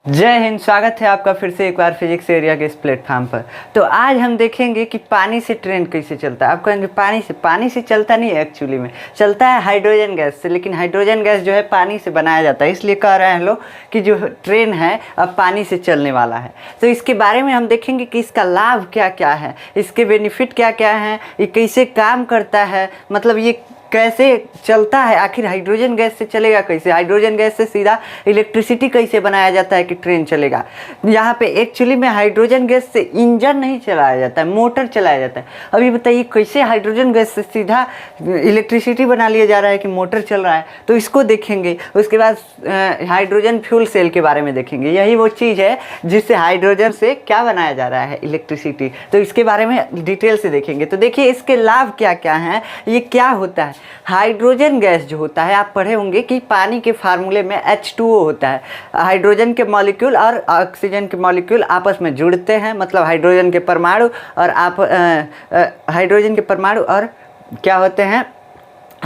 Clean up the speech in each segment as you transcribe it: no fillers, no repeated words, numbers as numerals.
जय हिंद। स्वागत है आपका फिर से एक बार फिजिक्स एरिया के इस प्लेटफॉर्म पर। तो आज हम देखेंगे कि पानी से ट्रेन कैसे चलता है। आप कहेंगे पानी से चलता नहीं है, एक्चुअली में चलता है हाइड्रोजन गैस से, लेकिन हाइड्रोजन गैस जो है पानी से बनाया जाता है, इसलिए कह रहे हैं लोग कि जो ट्रेन है अब पानी से चलने वाला है। तो इसके बारे में हम देखेंगे कि इसका लाभ क्या क्या है, इसके बेनिफिट क्या क्या हैं, ये कैसे काम करता है, मतलब ये कैसे चलता है, आखिर हाइड्रोजन गैस से चलेगा कैसे, हाइड्रोजन गैस से सीधा इलेक्ट्रिसिटी कैसे बनाया जाता है कि ट्रेन चलेगा। यहाँ पे एक्चुअली में हाइड्रोजन गैस से इंजन नहीं चलाया जाता है, मोटर चलाया जाता है। अभी बताइए कैसे हाइड्रोजन गैस से सीधा इलेक्ट्रिसिटी बना लिया जा रहा है कि मोटर चल रहा है, तो इसको देखेंगे। उसके बाद हाइड्रोजन फ्यूल सेल के बारे में देखेंगे। यही वो चीज़ है जिससे हाइड्रोजन से क्या बनाया जा रहा है, इलेक्ट्रिसिटी। तो इसके बारे में डिटेल से देखेंगे। तो देखिए इसके लाभ क्या क्या हैं, ये क्या होता है। हाइड्रोजन गैस जो होता है, आप पढ़े होंगे कि पानी के फार्मूले में H2O होता है। हाइड्रोजन के मॉलिक्यूल और ऑक्सीजन के मॉलिक्यूल आपस में जुड़ते हैं, मतलब हाइड्रोजन के परमाणु और हाइड्रोजन के परमाणु और क्या होते हैं,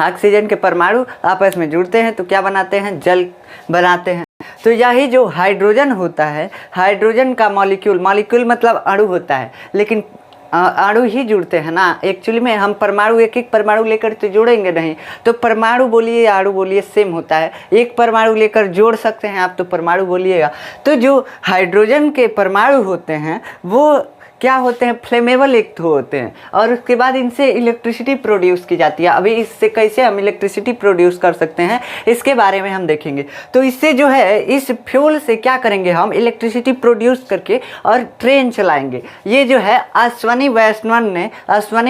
ऑक्सीजन के परमाणु आपस में जुड़ते हैं तो क्या बनाते हैं, जल बनाते हैं। तो यही जो हाइड्रोजन होता है, हाइड्रोजन का मॉलिक्यूल मतलब अणु होता है, लेकिन अणु ही जुड़ते हैं ना। एक्चुअली में हम परमाणु एक एक परमाणु लेकर तो जोड़ेंगे नहीं, तो परमाणु बोलिए या अणु बोलिए सेम होता है। एक परमाणु लेकर जोड़ सकते हैं आप तो परमाणु बोलिएगा। तो जो हाइड्रोजन के परमाणु होते हैं वो क्या होते हैं, फ्लेमेबल एक तो होते हैं, और उसके बाद इनसे इलेक्ट्रिसिटी प्रोड्यूस की जाती है। अभी इससे कैसे हम इलेक्ट्रिसिटी प्रोड्यूस कर सकते हैं इसके बारे में हम देखेंगे। तो इससे जो है, इस फ्यूल से क्या करेंगे, हम इलेक्ट्रिसिटी प्रोड्यूस करके और ट्रेन चलाएंगे। ये जो है अश्वनी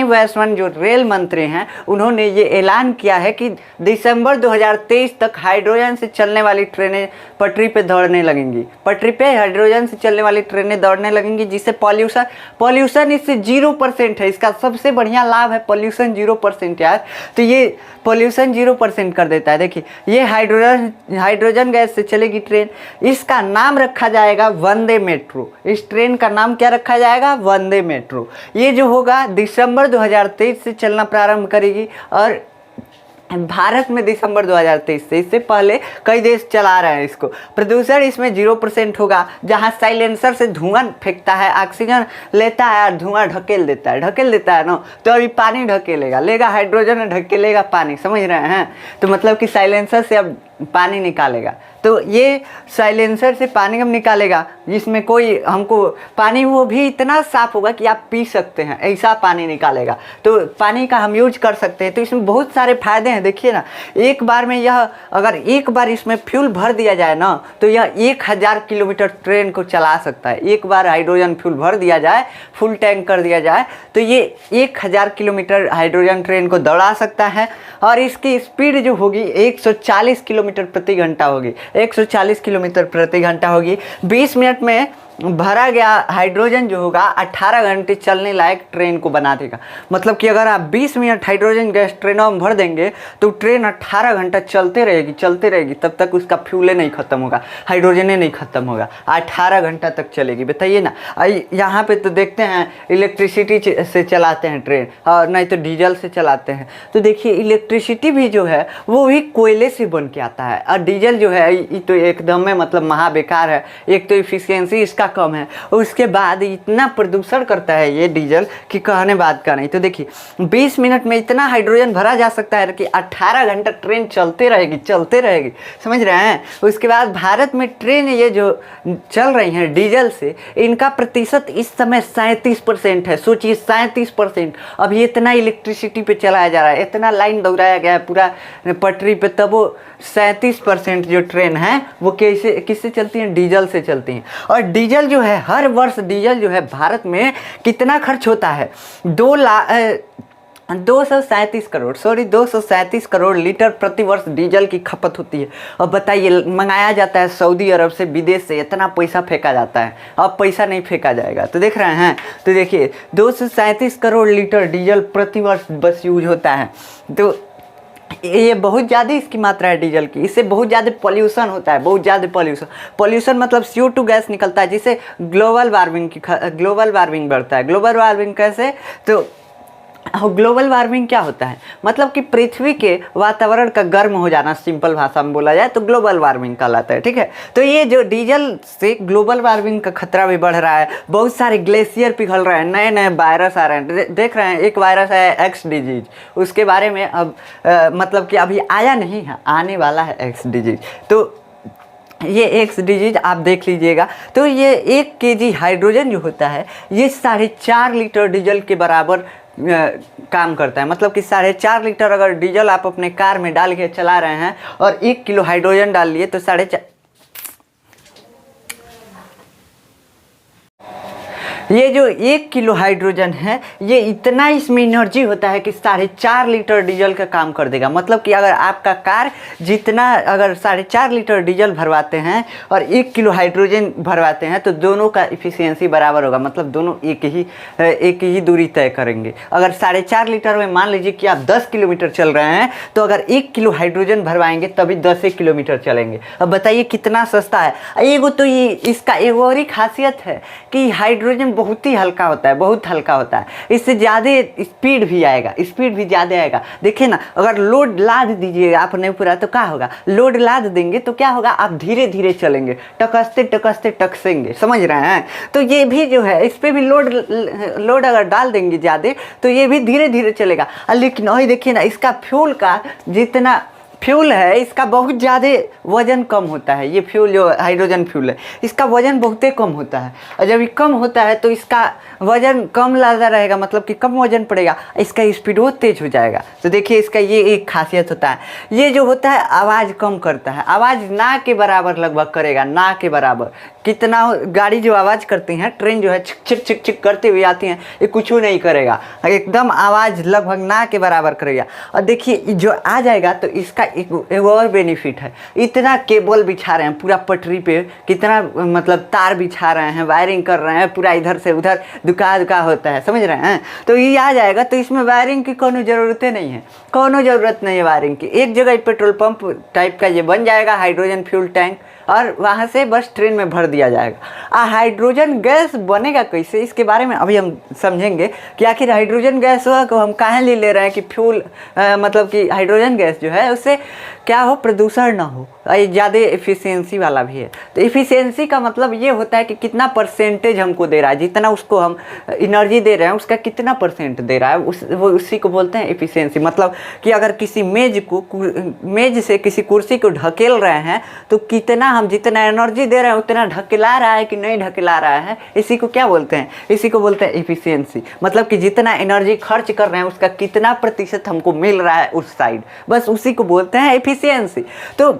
वैष्णव जो रेल मंत्री हैं, उन्होंने ये ऐलान किया है कि दिसंबर 2023 तक हाइड्रोजन से चलने वाली ट्रेनें पटरी पे दौड़ने लगेंगी। पटरी पे हाइड्रोजन से चलने वाली ट्रेनें दौड़ने लगेंगी, जिससे पॉल्यूशन इससे 0% है। इसका सबसे बढ़िया लाभ है पॉल्यूशन 0% यार। तो ये पॉल्यूशन 0% कर देता है। देखिए ये हाइड्रोजन गैस से चलेगी ट्रेन। इसका नाम रखा जाएगा वंदे मेट्रो। इस ट्रेन का नाम क्या रखा जाएगा, वंदे मेट्रो। ये जो होगा दिसंबर 2023 से चलना प्रारंभ करेगी, और भारत में दिसंबर 2023 से, इससे पहले कई देश चला रहे हैं इसको। प्रदूषण इसमें 0% होगा। जहाँ साइलेंसर से धुआं फेंकता है, ऑक्सीजन लेता है और धुआं ढकेल देता है ना, तो अभी पानी ढकेलेगा, हाइड्रोजन ढकेलेगा पानी, समझ रहे हैं। तो मतलब कि साइलेंसर से अब पानी निकालेगा, तो ये साइलेंसर से पानी हम निकालेगा, जिसमें कोई हमको पानी वो भी इतना साफ़ होगा कि आप पी सकते हैं, ऐसा पानी निकालेगा। तो पानी का हम यूज कर सकते हैं। तो इसमें बहुत सारे फायदे हैं। देखिए ना, एक बार में यह अगर एक बार इसमें फ्यूल भर दिया जाए ना, तो यह 1000 किलोमीटर ट्रेन को चला सकता है। एक बार हाइड्रोजन फ्यूल भर दिया जाए, फुल टैंक कर दिया जाए, तो ये 1000 किलोमीटर हाइड्रोजन ट्रेन को दौड़ा सकता है। और इसकी स्पीड जो होगी 140 किलोमीटर प्रति घंटा होगी। 140 किलोमीटर प्रति घंटा होगी। 20 मिनट में भरा गया हाइड्रोजन जो होगा 18 घंटे चलने लायक ट्रेन को बना देगा। मतलब कि अगर आप 20 मिनट हाइड्रोजन गैस ट्रेनों में भर देंगे तो ट्रेन 18 घंटा चलते रहेगी, तब तक उसका फ्यूले नहीं खत्म होगा, हाइड्रोजन नहीं खत्म होगा, 18 घंटा तक चलेगी। बताइए ना। यहाँ पे तो देखते हैं इलेक्ट्रिसिटी से चलाते हैं ट्रेन, और नहीं तो डीजल से चलाते हैं। तो देखिए इलेक्ट्रिसिटी भी जो है वो भी कोयले से बन के आता है, और डीजल जो है ये तो एकदम में मतलब महाबेकार है। एक तो इफिशियंसी इसका कम है, उसके बाद इतना प्रदूषण करता है ये डीजल कि कहने बात का नहीं। तो देखिए 20 मिनट में इतना हाइड्रोजन भरा जा सकता है कि 18 घंटा ट्रेन चलते रहेगी, समझ रहे हैं। उसके बाद भारत में ट्रेन ये जो चल रही हैं डीजल से, इनका प्रतिशत इस समय 37% है। सोचिए 37%। अभी इतना इलेक्ट्रिसिटी पे चलाया जा रहा है, इतना लाइन दौड़ाया गया है पूरा पटरी पे, तब वो 37% जो ट्रेन है वो किससे चलती हैं, डीजल से चलती हैं। और डीजल जो है, हर वर्ष डीजल जो है भारत में कितना खर्च होता है, 237 करोड़ लीटर प्रति वर्ष डीजल की खपत होती है। और बताइए मंगाया जाता है सऊदी अरब से, विदेश से, इतना पैसा फेंका जाता है। अब पैसा नहीं फेंका जाएगा। तो देख रहे हैं, तो देखिए 237 करोड़ लीटर डीजल प्रति वर्ष बस यूज होता है। तो ये बहुत ज़्यादा इसकी मात्रा है डीजल की। इससे बहुत ज़्यादा पॉल्यूशन होता है, बहुत ज़्यादा पॉल्यूशन मतलब CO2 गैस निकलता है, जिससे ग्लोबल वार्मिंग बढ़ता है। ग्लोबल वार्मिंग कैसे, तो ग्लोबल वार्मिंग क्या होता है? मतलब कि पृथ्वी के वातावरण का गर्म हो जाना, सिंपल भाषा में बोला जाए तो ग्लोबल वार्मिंग कहलाता है, ठीक है। तो ये जो डीजल से ग्लोबल वार्मिंग का खतरा भी बढ़ रहा है, बहुत सारे ग्लेशियर पिघल रहे हैं, नए नए वायरस आ रहे हैं। देख रहे हैं एक वायरस है एक्स डिजीज, उसके बारे में अब मतलब कि अभी आया नहीं है, आने वाला है एक्स डिजीज। तो ये एक्स डिजीज आप देख लीजिएगा। तो ये 1 kg हाइड्रोजन जो होता है ये 4.5 लीटर डीजल के बराबर काम करता है। मतलब कि 4.5 लीटर अगर डीजल आप अपने कार में डाल के चला रहे हैं और 1 किलो हाइड्रोजन डाल लिए तो 4.5, ये जो 1 किलो हाइड्रोजन है ये इतना इसमें एनर्जी होता है कि 4.5 लीटर डीजल का काम कर देगा। मतलब कि अगर आपका कार जितना अगर 4.5 लीटर डीजल भरवाते हैं और 1 किलो हाइड्रोजन भरवाते हैं तो दोनों का इफिशियंसी बराबर होगा। मतलब दोनों एक ही दूरी तय करेंगे। अगर 4.5 लीटर में मान लीजिए कि आप 10 किलोमीटर चल रहे हैं तो अगर 1 किलो हाइड्रोजन भरवाएंगे तभी 10 किलोमीटर चलेंगे। अब बताइए कितना सस्ता है। एगो तो ये इसका एक और ही खासियत है कि हाइड्रोजन बहुत ही हल्का होता है, बहुत हल्का होता है। इससे ज़्यादा स्पीड भी आएगा, स्पीड भी ज़्यादा आएगा। देखिए ना, अगर लोड लाद दीजिएगा आपने पूरा तो क्या होगा, लोड लाद देंगे तो क्या होगा, आप धीरे धीरे चलेंगे, टकसते टकसते टकसेंगे, समझ रहे हैं। तो ये भी जो है इस पर भी लोड अगर डाल देंगे ज़्यादा तो ये भी धीरे धीरे चलेगा। लेकिन वही देखिए ना, इसका फ्यूल का जितना फ्यूल है इसका बहुत ज़्यादा वज़न कम होता है। ये फ्यूल जो हाइड्रोजन फ्यूल है इसका वज़न बहुत कम होता है, और जब ये कम होता है तो इसका वज़न कम ज़्यादा रहेगा, मतलब कि कम वज़न पड़ेगा, इसका स्पीड वो तेज़ हो जाएगा। तो देखिए इसका ये एक खासियत होता है। ये जो होता है आवाज़ कम करता है, आवाज़ ना के बराबर लगभग करेगा, ना के बराबर। कितना गाड़ी जो आवाज़ करती हैं, ट्रेन जो है छिक छिक छिक छिक करते हुए आती हैं, ये कुछ नहीं करेगा, एकदम आवाज़ लगभग ना के बराबर करेगा। और देखिए जो आ जाएगा तो इसका एक और बेनिफिट है, इतना केबल बिछा रहे हैं पूरा पटरी पे, कितना मतलब तार बिछा रहे हैं, वायरिंग कर रहे हैं पूरा, इधर से उधर दुका होता है, समझ रहे हैं। तो ये आ जाएगा तो इसमें वायरिंग की कोनो ज़रूरत नहीं है, कोनो ज़रूरत नहीं है वायरिंग की। एक जगह पेट्रोल पंप टाइप का ये बन जाएगा हाइड्रोजन फ्यूल टैंक, और वहाँ से बस ट्रेन में भर दिया जाएगा। हाइड्रोजन गैस बनेगा कैसे, इसके बारे में अभी हम समझेंगे कि आखिर हाइड्रोजन गैस को हम काहे ले रहे हैं कि फ्यूल मतलब कि हाइड्रोजन गैस जो है उससे क्या हो, प्रदूषण ना हो, ये ज़्यादा एफिशिएंसी वाला भी है। तो एफिशिएंसी का मतलब ये होता है कि कितना परसेंटेज हमको दे रहा है, जितना उसको हम एनर्जी दे रहे हैं उसका कितना परसेंट दे रहा है, उसी को बोलते हैं एफिशिएंसी। मतलब कि अगर किसी मेज से किसी कुर्सी को ढकेल रहे हैं तो कितना हम जितना एनर्जी दे रहे हैं उतना ढकेला रहा है कि नहीं ढकेला रहा है, इसी को क्या बोलते हैं, इसी को बोलते हैं एफिशिएंसी। मतलब कि जितना एनर्जी खर्च कर रहे हैं उसका कितना प्रतिशत हमको मिल रहा है उस साइड, बस उसी को बोलते हैं एफिशिएंसी। तो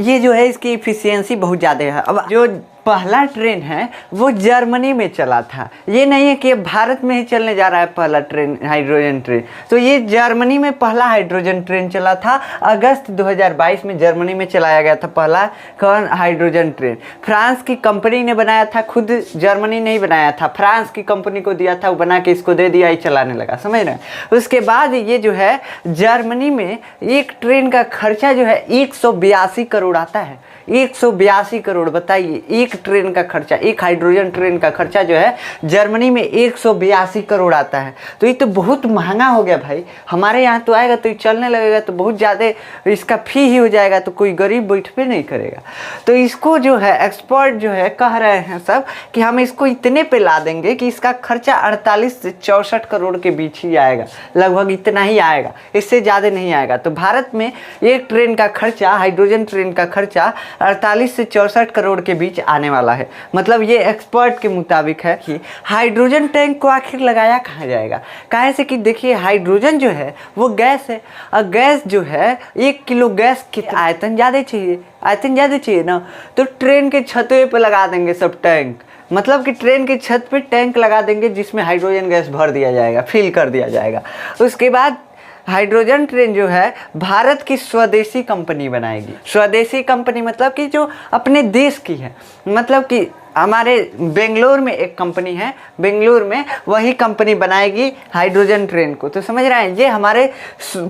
ये जो है इसकी एफिशिएंसी बहुत ज़्यादा है। अब जो पहला ट्रेन है वो जर्मनी में चला था, ये नहीं है कि भारत में ही चलने जा रहा है पहला ट्रेन, हाइड्रोजन ट्रेन। तो ये जर्मनी में पहला हाइड्रोजन ट्रेन चला था, अगस्त 2022 में जर्मनी में चलाया गया था पहला कौन, हाइड्रोजन ट्रेन। फ्रांस की कंपनी ने बनाया था, खुद जर्मनी नहीं बनाया था, फ्रांस की कंपनी को दिया था, वो बना के इसको दे दिया, ही चलाने लगा, समझ रहे हैं। उसके बाद ये जो है जर्मनी में एक ट्रेन का खर्चा जो है 182 करोड़ आता है, 182 करोड़। बताइए एक ट्रेन का खर्चा, एक हाइड्रोजन ट्रेन का खर्चा जो है जर्मनी में 182 करोड़ आता है। तो ये तो बहुत महंगा हो गया भाई। हमारे यहाँ तो आएगा तो ये चलने लगेगा तो बहुत ज़्यादा इसका फी ही हो जाएगा, तो कोई गरीब बैठ पे नहीं करेगा। तो इसको जो है एक्सपर्ट जो है कह रहे हैं सब कि हम इसको इतने पे ला देंगे कि इसका खर्चा 48 से 64 करोड़ के बीच ही आएगा, लगभग इतना ही आएगा, इससे ज़्यादा नहीं आएगा। तो भारत में एक ट्रेन का खर्चा, हाइड्रोजन ट्रेन का खर्चा 48 से 64 करोड़ के बीच आने वाला है। मतलब ये एक्सपर्ट के मुताबिक है कि हाइड्रोजन टैंक को आखिर लगाया कहाँ जाएगा, काहे से कि देखिए हाइड्रोजन जो है वो गैस है, और गैस जो है 1 किलो गैस की आयतन ज़्यादा चाहिए ना, तो ट्रेन के छतवे पे लगा देंगे सब टैंक। मतलब कि ट्रेन की छत पे टैंक लगा देंगे जिसमें हाइड्रोजन गैस भर दिया जाएगा, फिल कर दिया जाएगा। उसके बाद हाइड्रोजन ट्रेन जो है भारत की स्वदेशी कंपनी बनाएगी। स्वदेशी कंपनी मतलब कि जो अपने देश की है, मतलब कि हमारे बेंगलोर में एक कंपनी है, बेंगलोर में वही कंपनी बनाएगी हाइड्रोजन ट्रेन को। तो समझ रहे हैं, ये हमारे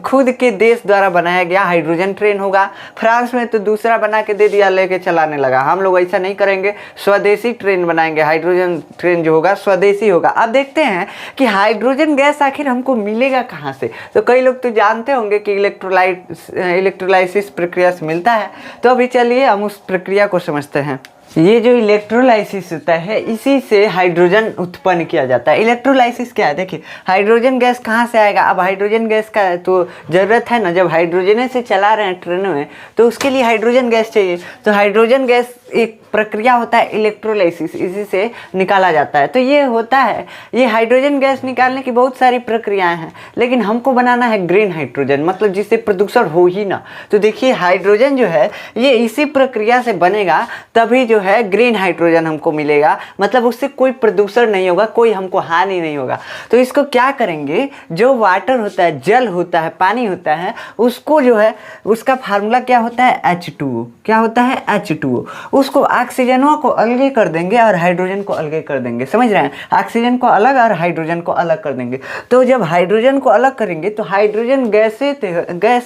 खुद के देश द्वारा बनाया गया हाइड्रोजन ट्रेन होगा। फ्रांस में तो दूसरा बना के दे दिया, लेके चलाने लगा। हम लोग ऐसा नहीं करेंगे, स्वदेशी ट्रेन बनाएंगे। हाइड्रोजन ट्रेन जो होगा स्वदेशी होगा। अब देखते हैं कि हाइड्रोजन गैस आखिर हमको मिलेगा कहाँ से। तो कई लोग तो जानते होंगे कि इलेक्ट्रोलाइसिस प्रक्रिया से मिलता है। तो अभी चलिए हम उस प्रक्रिया को समझते हैं। ये जो इलेक्ट्रोलाइसिस होता है, इसी से हाइड्रोजन उत्पन्न किया जाता है। इलेक्ट्रोलाइसिस क्या है, देखिए हाइड्रोजन गैस कहाँ से आएगा। अब हाइड्रोजन गैस का तो ज़रूरत है ना, जब हाइड्रोजन से चला रहे हैं ट्रेनों में तो उसके लिए हाइड्रोजन गैस चाहिए। तो हाइड्रोजन गैस एक प्रक्रिया होता है इलेक्ट्रोलाइसिस, इसी से निकाला जाता है। तो ये होता है, ये हाइड्रोजन गैस निकालने की बहुत सारी प्रक्रियाएँ हैं, लेकिन हमको बनाना है ग्रीन हाइड्रोजन, मतलब जिससे प्रदूषण हो ही ना। तो देखिए हाइड्रोजन जो है ये इसी प्रक्रिया से बनेगा, तभी जो है ग्रीन हाइड्रोजन हमको मिलेगा। मतलब उससे कोई प्रदूषण नहीं होगा, कोई हमको हानि नहीं होगा। तो इसको क्या करेंगे, जो वाटर होता है, जल होता है, पानी होता है, उसको जो है उसका फार्मूला क्या होता है H2O। क्या होता है H2O। उसको ऑक्सीजनों को अलग कर देंगे और हाइड्रोजन को अलग कर देंगे। समझ रहे हैं, ऑक्सीजन को अलग और हाइड्रोजन को अलग कर देंगे। तो जब हाइड्रोजन को अलग करेंगे तो हाइड्रोजन गैस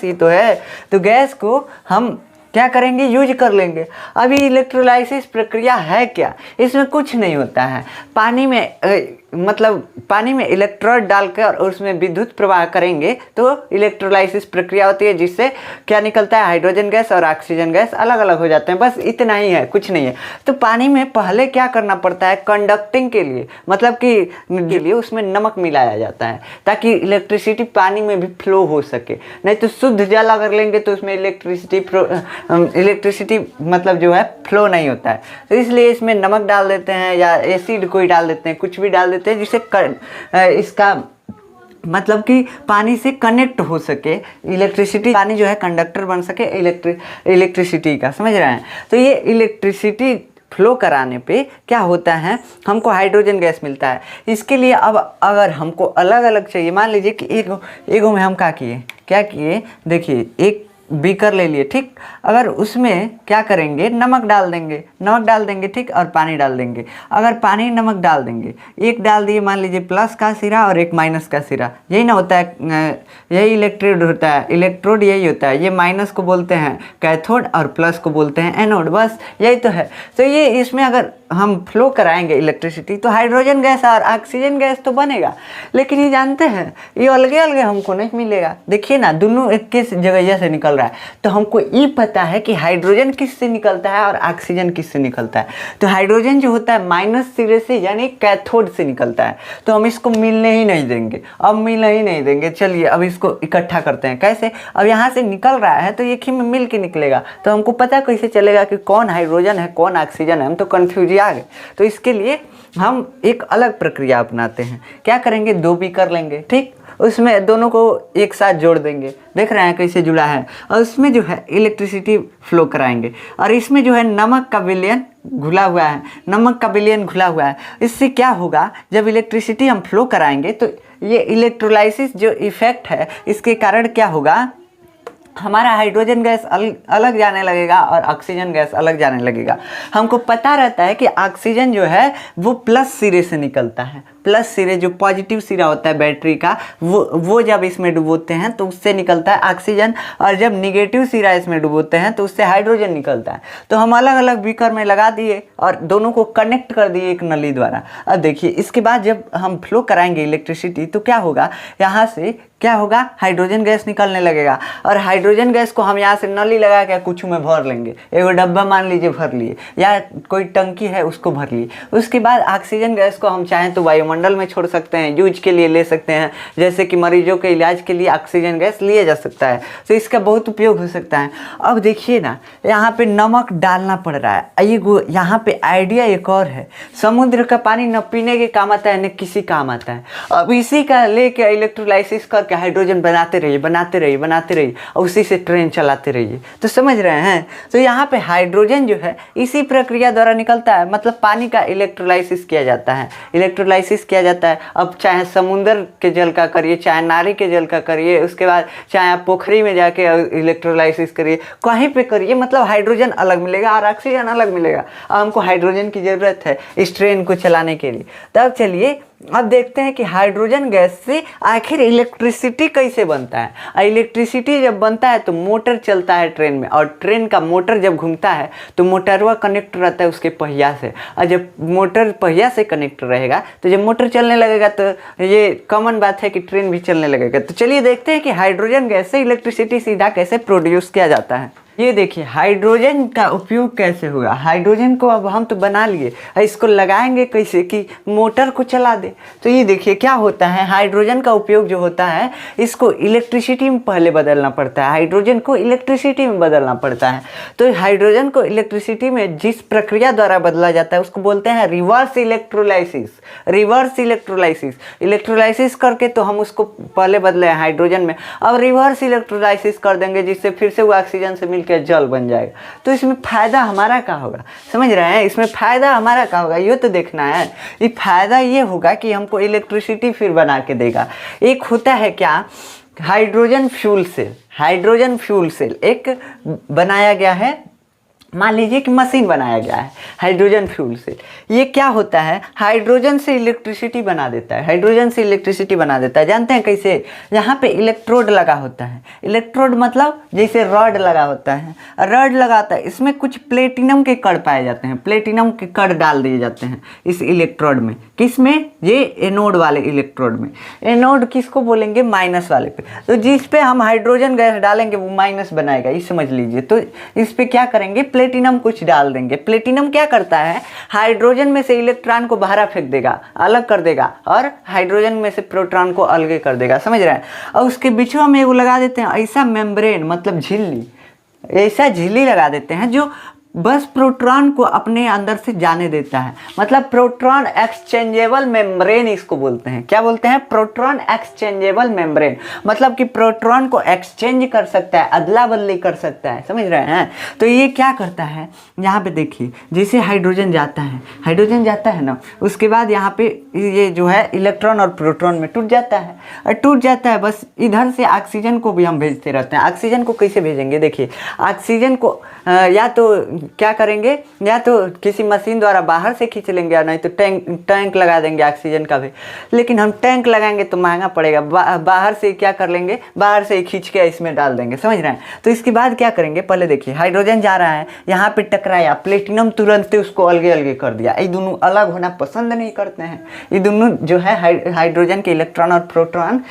ही तो है, तो गैस को हम क्या करेंगे, यूज कर लेंगे। अभी इलेक्ट्रोलाइसिस प्रक्रिया है क्या, इसमें कुछ नहीं होता है। पानी में मतलब पानी में इलेक्ट्रोड डालकर और उसमें विद्युत प्रवाह करेंगे तो इलेक्ट्रोलाइसिस प्रक्रिया होती है, जिससे क्या निकलता है, हाइड्रोजन गैस और ऑक्सीजन गैस अलग अलग हो जाते हैं। बस इतना ही है, कुछ नहीं है। तो पानी में पहले क्या करना पड़ता है, कंडक्टिंग के लिए, मतलब कि के लिए उसमें नमक मिलाया जाता है ताकि इलेक्ट्रिसिटी पानी में भी फ्लो हो सके। नहीं तो शुद्ध जल अगर लेंगे तो उसमें इलेक्ट्रिसिटी मतलब जो है फ्लो नहीं होता है। तो इसलिए इसमें नमक डाल देते हैं या एसिड कोई डाल देते हैं, कुछ भी डाल देते हैं, जिससे इसका मतलब कि पानी से कनेक्ट हो सके इलेक्ट्रिसिटी, पानी जो है कंडक्टर बन सके इलेक्ट्रिसिटी का। समझ रहे हैं। तो ये इलेक्ट्रिसिटी फ्लो कराने पे क्या होता है, हमको हाइड्रोजन गैस मिलता है। इसके लिए अब अगर हमको अलग अलग चाहिए, मान लीजिए कि एक में हम क्या किए, देखिए एक बीकर ले लिए, ठीक। अगर उसमें क्या करेंगे, नमक डाल देंगे, ठीक, और पानी डाल देंगे। अगर पानी नमक डाल देंगे, एक डाल दिए मान लीजिए प्लस का सिरा और एक माइनस का सिरा, यही ना होता है, यही इलेक्ट्रोड होता है। इलेक्ट्रोड यही होता है, ये माइनस को बोलते हैं कैथोड और प्लस को बोलते हैं एनोड, बस यही तो है। तो ये इसमें अगर हम फ्लो कराएंगे इलेक्ट्रिसिटी तो हाइड्रोजन गैस और ऑक्सीजन गैस तो बनेगा, लेकिन ये जानते हैं ये अलगे अलगे हमको नहीं मिलेगा। देखिए ना, दोनों एक के जगह से निकल रहा है। तो हमको ये पता है कि हाइड्रोजन किससे निकलता है और ऑक्सीजन किससे निकलता है। तो हाइड्रोजन जो होता है माइनस सिरे से यानी कैथोड से निकलता है। तो हम इसको मिलने ही नहीं देंगे, अब मिलने ही नहीं देंगे। चलिए अब इसको इकट्ठा करते हैं। कैसे, अब यहाँ से निकल रहा है तो एक ही में मिल के निकलेगा, तो हमको पता कैसे चलेगा कि कौन हाइड्रोजन है कौन ऑक्सीजन है, हम तो कन्फ्यूज आ गए। तो इसके लिए हम एक अलग प्रक्रिया अपनाते हैं। क्या करेंगे, 2 बीकर लेंगे, ठीक, उसमें दोनों को एक साथ जोड़ देंगे। देख रहे हैं कैसे जुड़ा है, और उसमें जो है इलेक्ट्रिसिटी फ्लो कराएंगे। और इसमें जो है नमक का विलयन घुला हुआ है, इससे क्या होगा, जब इलेक्ट्रिसिटी हम फ्लो कराएंगे तो ये इलेक्ट्रोलाइसिस जो इफेक्ट है, इसके कारण क्या होगा, हमारा हाइड्रोजन गैस अलग जाने लगेगा और ऑक्सीजन गैस अलग जाने लगेगा। हमको पता रहता है कि ऑक्सीजन जो है वो प्लस सिरे से निकलता है, प्लस सिरे जो पॉजिटिव सिरा होता है बैटरी का, वो जब इसमें डुबोते हैं तो उससे निकलता है ऑक्सीजन, और जब निगेटिव सिरा इसमें डुबोते हैं तो उससे हाइड्रोजन निकलता है। तो हम अलग अलग बीकर में लगा दिए और दोनों को कनेक्ट कर दिए एक नली द्वारा। अब देखिए इसके बाद जब हम फ्लो कराएंगे इलेक्ट्रिसिटी तो क्या होगा, यहाँ से क्या होगा, हाइड्रोजन गैस निकलने लगेगा। और हाइड्रोजन गैस को हम यहाँ से नली लगा के कुछ में भर लेंगे, एगो डब्बा मान लीजिए भर लिए, या कोई टंकी है उसको भर लिए। उसके बाद ऑक्सीजन गैस को हम चाहें तो वायुमंडल में छोड़ सकते हैं, यूज के लिए ले सकते हैं, जैसे कि मरीजों के इलाज के लिए ऑक्सीजन गैस लिया जा सकता है। तो इसका बहुत उपयोग हो सकता है। अब देखिए ना, यहाँ पे नमक डालना पड़ रहा है। यहाँ पे आइडिया एक और है, समुद्र का पानी न पीने के काम आता है न किसी काम आता है। अब इसी का लेके इलेक्ट्रोलाइसिस करके हाइड्रोजन बनाते रहिए और उसी से ट्रेन चलाते रहिए। तो समझ रहे हैं। तो यहाँ पे हाइड्रोजन जो है इसी प्रक्रिया द्वारा निकलता है, मतलब पानी का इलेक्ट्रोलाइसिस किया जाता है। इलेक्ट्रोलाइसिस प्रोड्यूस किया जाता है। अब चाहे समुंदर के जल का करिए, चाहे नारी के जल का करिए, उसके बाद चाहे आप पोखरी में जाके इलेक्ट्रोलाइसिस करिए, कहीं पे करिए, मतलब हाइड्रोजन अलग मिलेगा और ऑक्सीजन अलग मिलेगा। अब हमको हाइड्रोजन की ज़रूरत है इस ट्रेन को चलाने के लिए। तब चलिए अब देखते हैं कि हाइड्रोजन गैस से आखिर इलेक्ट्रिसिटी कैसे बनता है। और इलेक्ट्रिसिटी जब बनता है तो मोटर चलता है ट्रेन में, और ट्रेन का मोटर जब घूमता है तो मोटरवा कनेक्ट रहता है उसके पहिया से, और जब मोटर पहिया से कनेक्ट रहेगा तो जब मोटर चलने लगेगा तो ये कॉमन बात है कि ट्रेन भी चलने लगेगा। तो चलिए देखते हैं कि हाइड्रोजन गैस से इलेक्ट्रिसिटी सीधा कैसे प्रोड्यूस किया जाता है। ये देखिए हाइड्रोजन का उपयोग कैसे होगा। हाइड्रोजन को अब हम तो बना लिए, इसको लगाएंगे कैसे कि मोटर को चला दे। तो ये देखिए क्या होता है, हाइड्रोजन का उपयोग जो होता है इसको इलेक्ट्रिसिटी में पहले बदलना पड़ता है, हाइड्रोजन को इलेक्ट्रिसिटी में बदलना पड़ता है। तो हाइड्रोजन को इलेक्ट्रिसिटी में जिस प्रक्रिया द्वारा बदला जाता है उसको बोलते हैं reverse electrolysis. Reverse electrolysis, electrolysis करके तो हम उसको पहले बदले हैं हाइड्रोजन में, अब रिवर्स इलेक्ट्रोलाइसिस कर देंगे जिससे फिर से वो ऑक्सीजन से मिलकर जल बन जाएगा। तो इसमें फायदा हमारा क्या होगा, समझ रहे हैं? इसमें फायदा हमारा क्या होगा ये तो देखना है। ये फायदा ये होगा कि हमको इलेक्ट्रिसिटी फिर बना के देगा। एक होता है क्या, hydrogen fuel cell. Hydrogen fuel cell एक बनाया गया है, मान लीजिए कि मशीन बनाया गया है हाइड्रोजन फ्यूल से। ये क्या होता है, हाइड्रोजन से इलेक्ट्रिसिटी बना देता है, हाइड्रोजन से इलेक्ट्रिसिटी बना देता है। जानते हैं कैसे? यहाँ पे इलेक्ट्रोड लगा होता है। इलेक्ट्रोड मतलब जैसे रॉड लगा होता है, रॉड लगाता है, इसमें कुछ प्लेटिनम के कण पाए जाते हैं, प्लेटिनम के कण डाल दिए जाते हैं इस इलेक्ट्रोड में। किस में? ये एनोड वाले इलेक्ट्रोड में। एनोड किसको बोलेंगे? माइनस वाले पे। तो जिस पे हम हाइड्रोजन गैस डालेंगे वो माइनस बनाएगा, ये समझ लीजिए। तो इस पे क्या करेंगे, प्लेटिनम कुछ डाल देंगे। प्लेटिनम क्या करता है, हाइड्रोजन में से इलेक्ट्रॉन को बाहर फेंक देगा, अलग कर देगा, और हाइड्रोजन में से प्रोटॉन को अलग कर देगा, समझ रहे हैं? और उसके बीचों में वो लगा देते हैं ऐसा मेम्ब्रेन, मतलब झिल्ली, ऐसा झिल्ली लगा देते हैं जो बस प्रोटॉन को अपने अंदर से जाने देता है। मतलब प्रोटॉन एक्सचेंजेबल मेम्ब्रेन इसको बोलते हैं। क्या बोलते हैं? प्रोटॉन एक्सचेंजेबल मेम्ब्रेन, मतलब कि प्रोटॉन को एक्सचेंज कर सकता है, अदला बदली कर सकता है, समझ रहे हैं? तो ये क्या करता है, यहाँ पे देखिए जैसे हाइड्रोजन जाता है, हाइड्रोजन जाता है ना, उसके बाद यहाँ पे ये जो है इलेक्ट्रॉन और प्रोटॉन में टूट जाता है, और टूट जाता है बस इधर से ऑक्सीजन को भी हम भेजते रहते हैं। ऑक्सीजन को कैसे भेजेंगे? देखिए ऑक्सीजन को या तो क्या करेंगे, या तो किसी मशीन द्वारा बाहर से खींच लेंगे, या नहीं तो टैंक लगा देंगे ऑक्सीजन का भी। लेकिन हम टैंक लगाएंगे तो महंगा पड़ेगा, बाहर से क्या कर लेंगे, बाहर से खींच के इसमें डाल देंगे, समझ रहे हैं? तो इसके बाद क्या करेंगे, पहले देखिए हाइड्रोजन जा रहा है, यहाँ पे टकराया, प्लेटिनम तुरंत उसको अलगे अलगे कर दिया। ये दोनों अलग होना पसंद नहीं करते हैं, ये दोनों जो है हाइड्रोजन के इलेक्ट्रॉन और प्रोटॉन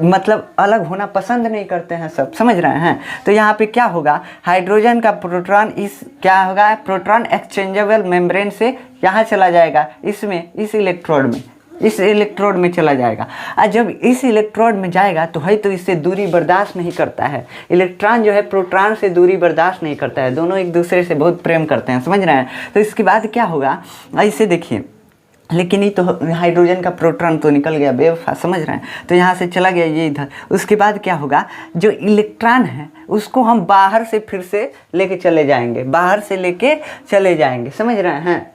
मतलब अलग होना पसंद नहीं करते हैं सब, समझ रहे हैं? तो यहाँ पे क्या होगा, हाइड्रोजन का प्रोटॉन इस क्या होगा, प्रोटॉन एक्सचेंजेबल मेम्ब्रेन से यहाँ चला जाएगा, इसमें, इस इलेक्ट्रोड में, इस इलेक्ट्रोड में चला जाएगा। और जब इस इलेक्ट्रोड में जाएगा तो है तो इससे दूरी बर्दाश्त नहीं करता है। इलेक्ट्रॉन जो है प्रोटॉन से दूरी बर्दाश्त नहीं करता है, दोनों एक दूसरे से बहुत प्रेम करते हैं, समझ रहे हैं? तो इसके बाद क्या होगा, ऐसे देखिए, लेकिन ये तो हाइड्रोजन का प्रोटॉन तो निकल गया बेवफा, समझ रहे हैं? तो यहाँ से चला गया ये इधर। उसके बाद क्या होगा, जो इलेक्ट्रॉन है उसको हम बाहर से फिर से लेके चले जाएंगे, बाहर से लेके चले जाएंगे, समझ रहे हैं?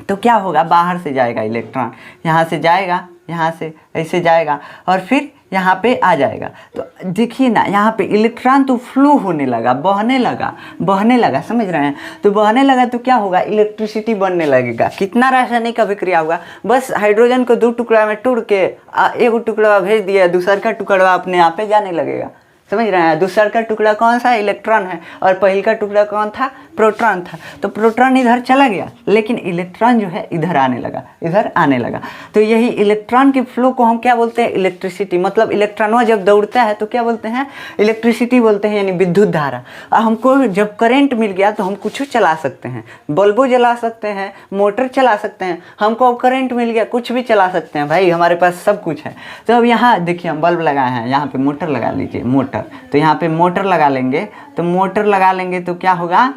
तो क्या होगा, बाहर से जाएगा इलेक्ट्रॉन, यहाँ से जाएगा, यहाँ से ऐसे जाएगा और फिर यहाँ पे आ जाएगा। तो देखिए ना, यहाँ पे इलेक्ट्रॉन तो फ्लो होने लगा, बहने लगा, समझ रहे हैं? तो बहने लगा तो क्या होगा, इलेक्ट्रिसिटी बनने लगेगा। कितना रासायनिक अभिक्रिया होगा, बस हाइड्रोजन को 2 टुकड़ा में तोड़ के एक टुकड़ा भेज दिया, दूसरा का टुकड़ा अपने आप पे जाने लगेगा, समझ रहे हैं? दूसरा का टुकड़ा कौन सा, इलेक्ट्रॉन है, और पहले का टुकड़ा कौन था, प्रोटॉन था। तो प्रोटॉन इधर चला गया, लेकिन इलेक्ट्रॉन जो है इधर आने लगा, तो यही इलेक्ट्रॉन के फ्लो को हम क्या बोलते हैं, इलेक्ट्रिसिटी। मतलब इलेक्ट्रॉन जब दौड़ता है तो क्या बोलते हैं, इलेक्ट्रिसिटी बोलते हैं, यानी विद्युत धारा। और हमको जब करंट मिल गया तो हम कुछ चला सकते हैं, बल्बो जला सकते हैं, मोटर चला सकते हैं। हमको अब करंट मिल गया, कुछ भी चला सकते हैं भाई, हमारे पास सब कुछ है। तो अब यहाँ देखिए हम बल्ब लगाए हैं, यहाँ पे मोटर लगा लीजिए, मोटर, तो यहाँ पे मोटर लगा लेंगे। तो मोटर लगा लेंगे तो क्या होगा,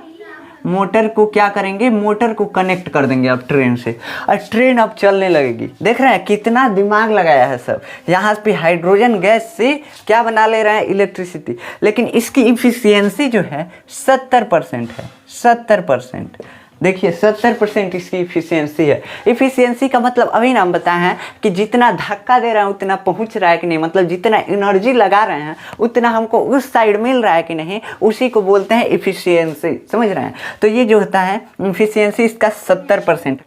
मोटर को क्या करेंगे, मोटर को कनेक्ट कर देंगे अब ट्रेन से, और ट्रेन अब चलने लगेगी। देख रहे हैं कितना दिमाग लगाया है सब। यहाँ पे हाइड्रोजन गैस से क्या बना ले रहे हैं, इलेक्ट्रिसिटी। लेकिन इसकी इफिशियंसी जो है 70% है, 70%। देखिए 70% इसकी इफ़िशियंसी है। इफ़िशियंसी का मतलब अभी नाम बताए हैं कि जितना धक्का दे रहे हैं उतना पहुंच रहा है कि नहीं, मतलब जितना एनर्जी लगा रहे हैं उतना हमको उस साइड मिल रहा है कि नहीं, उसी को बोलते हैं इफ़िशियंसी। समझ रहे हैं? तो ये जो होता है इफ़िशियंसी इसका 70%।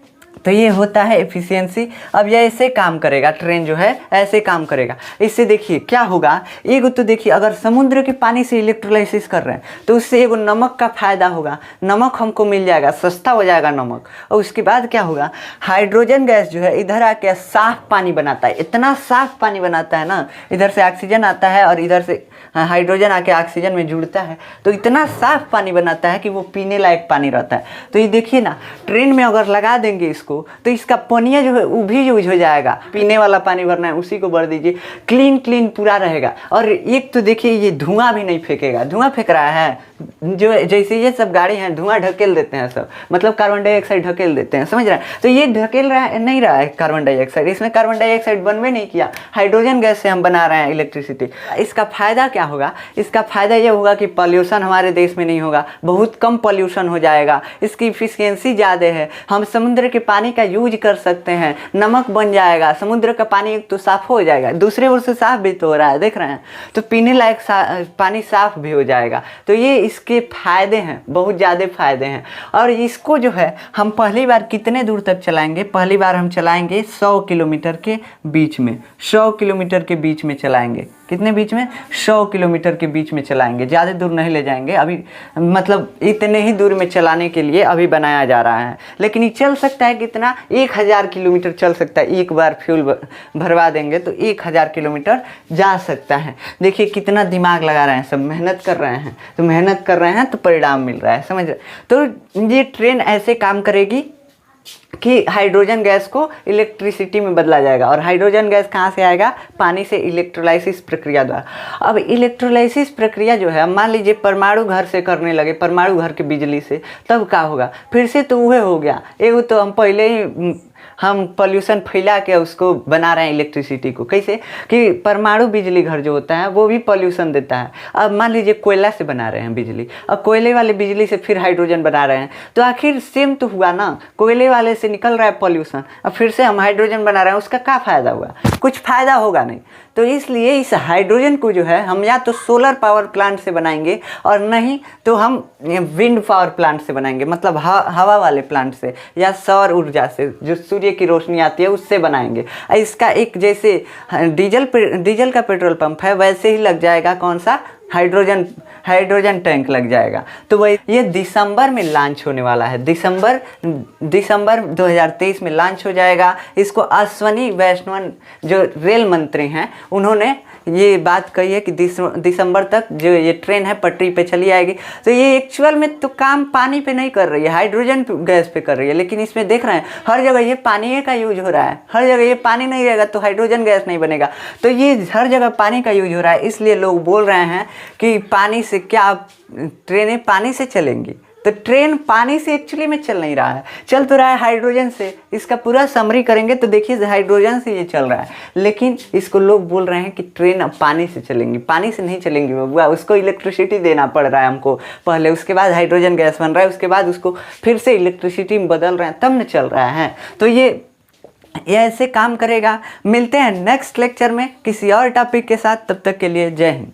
तो ये होता है एफिशिएंसी। अब ये ऐसे काम करेगा, ट्रेन जो है ऐसे काम करेगा। इससे देखिए क्या होगा, एक तो देखिए अगर समुद्र के पानी से इलेक्ट्रोलाइसिस कर रहे हैं तो उससे एगो नमक का फायदा होगा, नमक हमको मिल जाएगा, सस्ता हो जाएगा नमक। और उसके बाद क्या होगा, हाइड्रोजन गैस जो है इधर आके साफ पानी बनाता है, इतना साफ पानी बनाता है ना, इधर से ऑक्सीजन आता है और इधर से हाइड्रोजन आके ऑक्सीजन में जुड़ता है, तो इतना साफ पानी बनाता है कि वो पीने लायक पानी रहता है। तो ये देखिए ना, ट्रेन में अगर लगा देंगे इसको तो इसका पनिया जो है वो भी यूज हो जाएगा। पीने वाला पानी भरना है उसी को भर दीजिए, क्लीन पूरा रहेगा। और एक तो देखिए ये धुआं भी नहीं फेंकेगा, धुआं फेंक रहा है जो जैसे ये सब गाड़ी हैं धुआं ढकेल देते हैं सब, मतलब कार्बन डाइऑक्साइड ढकेल देते हैं, समझ रहे हैं? तो ये ढकेल रहा है नहीं रहा है कार्बन डाइऑक्साइड, इसमें कार्बन डाइऑक्साइड बनवे नहीं किया, हाइड्रोजन गैस से हम बना रहे हैं इलेक्ट्रिसिटी। इसका फायदा क्या होगा, इसका फायदा ये होगा कि पॉल्यूशन हमारे देश में नहीं होगा, बहुत कम पॉल्यूशन हो जाएगा, इसकी इफिशियंसी ज़्यादा है, हम समुद्र के पानी का यूज कर सकते हैं, नमक बन जाएगा, समुद्र का पानी एक तो साफ हो जाएगा, दूसरे ओर से साफ भी तो हो रहा है, देख रहे हैं? तो पीने लायक पानी साफ भी हो जाएगा। तो ये इसके फायदे हैं, बहुत ज़्यादा फायदे हैं। और इसको जो है हम पहली बार कितने दूर तक चलाएंगे, पहली बार हम चलाएंगे 100 किलोमीटर के बीच में, 100 किलोमीटर के बीच में चलाएंगे। कितने बीच में? 100 किलोमीटर के बीच में चलाएंगे, ज़्यादा दूर नहीं ले जाएंगे अभी, मतलब इतने ही दूर में चलाने के लिए अभी बनाया जा रहा है। लेकिन ये चल सकता है कितना, 1000 किलोमीटर चल सकता है, एक बार फ्यूल भरवा देंगे तो 1000 किलोमीटर जा सकता है। देखिए कितना दिमाग लगा रहे हैं, सब मेहनत कर रहे हैं, तो मेहनत कर रहे हैं तो परिणाम मिल रहा है, समझ रहे? तो ये ट्रेन ऐसे काम करेगी कि हाइड्रोजन गैस को इलेक्ट्रिसिटी में बदला जाएगा। और हाइड्रोजन गैस कहाँ से आएगा? पानी से, इलेक्ट्रोलाइसिस प्रक्रिया द्वारा। अब इलेक्ट्रोलाइसिस प्रक्रिया जो है, मान लीजिए परमाणु घर से करने लगे, परमाणु घर की बिजली से, तब क्या होगा? फिर से तो वह हो गया, एगो तो हम पहले ही हम पोल्यूशन फैला के उसको बना रहे हैं इलेक्ट्रिसिटी को। कैसे? कि परमाणु बिजली घर जो होता है वो भी पोल्यूशन देता है। अब मान लीजिए कोयला से बना रहे हैं बिजली, और कोयले वाले बिजली से फिर हाइड्रोजन बना रहे हैं, तो आखिर सेम तो हुआ ना, कोयले वाले से निकल रहा है पोल्यूशन, अब फिर से हम हाइड्रोजन बना रहे हैं, उसका क्या फ़ायदा हुआ? कुछ फ़ायदा होगा नहीं। तो इसलिए इस हाइड्रोजन को जो है हम या तो सोलर पावर प्लांट से बनाएंगे और नहीं तो हम विंड पावर प्लांट से बनाएंगे, मतलब हवा वाले प्लांट से या सौर ऊर्जा से, जो सूर्य की रोशनी आती है उससे बनाएंगे। इसका एक जैसे डीजल का पेट्रोल पंप है वैसे ही लग जाएगा, कौन सा? हाइड्रोजन टैंक लग जाएगा। तो वही ये दिसंबर में लॉन्च होने वाला है, दिसंबर 2023 में लॉन्च हो जाएगा। इसको अश्वनी वैष्णव जो रेल मंत्री हैं उन्होंने ये बात कही है कि दिसंबर तक जो ये ट्रेन है पटरी पे चली आएगी। तो ये एक्चुअल में तो काम पानी पे नहीं कर रही है, हाइड्रोजन गैस पे कर रही है, लेकिन इसमें देख रहे हैं हर जगह ये पानी का यूज हो रहा है, हर जगह ये पानी नहीं रहेगा तो हाइड्रोजन गैस नहीं बनेगा। तो ये हर जगह पानी का यूज हो रहा है, इसलिए लोग बोल रहे हैं कि पानी से क्या ट्रेनें पानी से चलेंगी। तो ट्रेन पानी से एक्चुअली में चल नहीं रहा है, चल तो रहा है हाइड्रोजन से। इसका पूरा समरी करेंगे तो देखिए हाइड्रोजन से ये चल रहा है, लेकिन इसको लोग बोल रहे हैं कि ट्रेन अब पानी से चलेंगी। पानी से नहीं चलेंगी बबुआ, उसको इलेक्ट्रिसिटी देना पड़ रहा है हमको पहले, उसके बाद हाइड्रोजन गैस बन रहा है, उसके बाद उसको फिर से इलेक्ट्रिसिटी में बदल रहे हैं, तब न चल रहा है। तो ये ऐसे काम करेगा। मिलते हैं नेक्स्ट लेक्चर में किसी और टॉपिक के साथ, तब तक के लिए जय हिंद।